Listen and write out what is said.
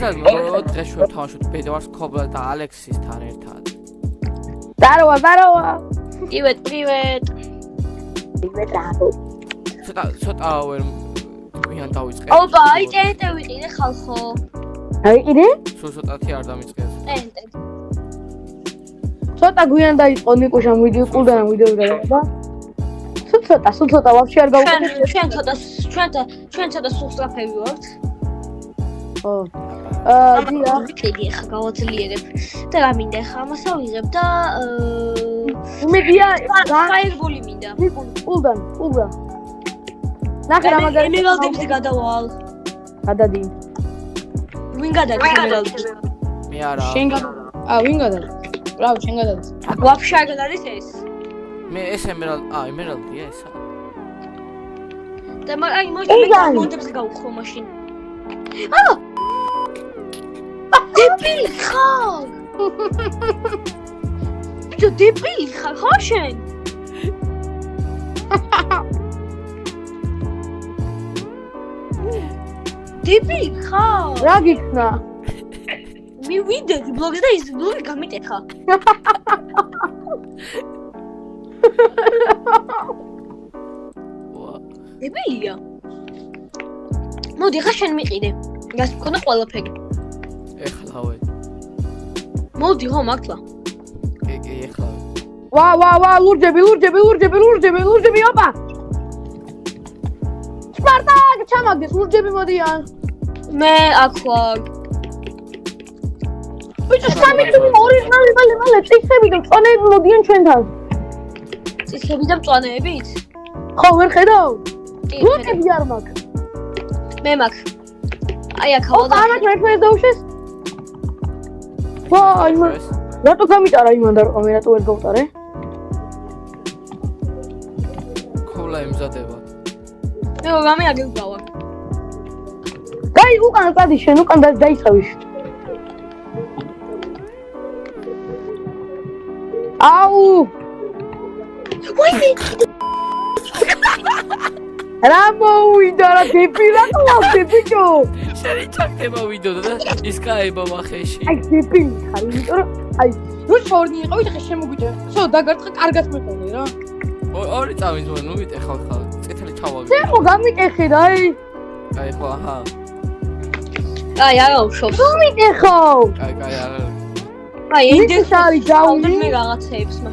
მაგალითად დღეს ჩვენ ვთამაშობთ ბედვარს ქობლა და ალექსისთან ერთად. Здорово, здорово. Привет. Привет, Рабо. ცოტა ვერ მიან დავიწყე. ოპა, აი ტენტე ვიყიდე ხალხო. აი, იდე? სულ ცოტათი არ დამიწყეს. ტენტე. ცოტა გვიან დაიწყო ნიკუშამ ვიდეო კულდან ვიდეო გადავა. სულ ცოტა ვაფშე არ გავუკეთე. ჩვენ ცოტა სუსტაფები ვართ. ო. დია. ვიყიდი ხა გავაძლიერებ. და რა მინდა ხა ამას ავიღებ და იმედია ფაირბოლი მინდა. კულდან. ნახე რა მაგარი ემერალდებზე გადავალ. გადადი. ვინ გადადის ემერალდებზე? მე არა. შენ ვინ გადადი? ბრავო, შენ გადადი. ვაფშე არ გადადის ეს. მე ეს ემერალდია ესა. და აი მონდებზე გავუხრო მაშინ. დებილი ხარ. ბიჭო დებილი ხარ ხო შენ? დებილი ხარ. რა გიქნა? მივიდედი ბლოგზე და ის ბლოგი გამიტეხა. დებილია. მოდი ხა შენ მიყიდე. გას მქონდა ყველაფერი. ეხლავე. მოდი ხო მაგლა. კი ეხლავე. ვა, ლურჯები, ოპა. სპარტაკ, ჩამაგდეს, ლურჯები მოდიან. მე აქ ვარ. ბიჭო, სამი თვე ორიგინალი მალე წიხები და წონები მოდიან ჩვენთან. წიხები და მწვანეებით? ხო, ვერ ხედავ? კი, ლურჯები არ მაქვს. მე მაქვს. აი აქ ავარ. ოპა, ამათ მე დავუშვეს. ვა, რატო გამიტარა იმან და მე რატო ვერ გავუტარე? ქოვლა ემზადება. მე რამე აგებგავა. გაი, უკან წადი შენ, უკან დაიწყევი. აუ! ვაი! რა მოვიდა რა დებილა ყავდე ბიჭო. შენი ჩაქდება ვიდეო და ის გაება მახეში. აი დებილი ხარ, იმიტომ რომ აი ნუ შორნი იყავით ხე შემოგვიჭე. სო დაგარტყა კარგად მეყოლე რა. ორი წამის მო ნუ ვიტეხავ ხალ. წითელი ჩავაგე. ცეხო გამიტეხე და აი. აი ხო აჰა. აი არა უშობს. თუ მიტეხო. აი არა. აი ინდექსი არის დაუნი. მე რაღაცეებს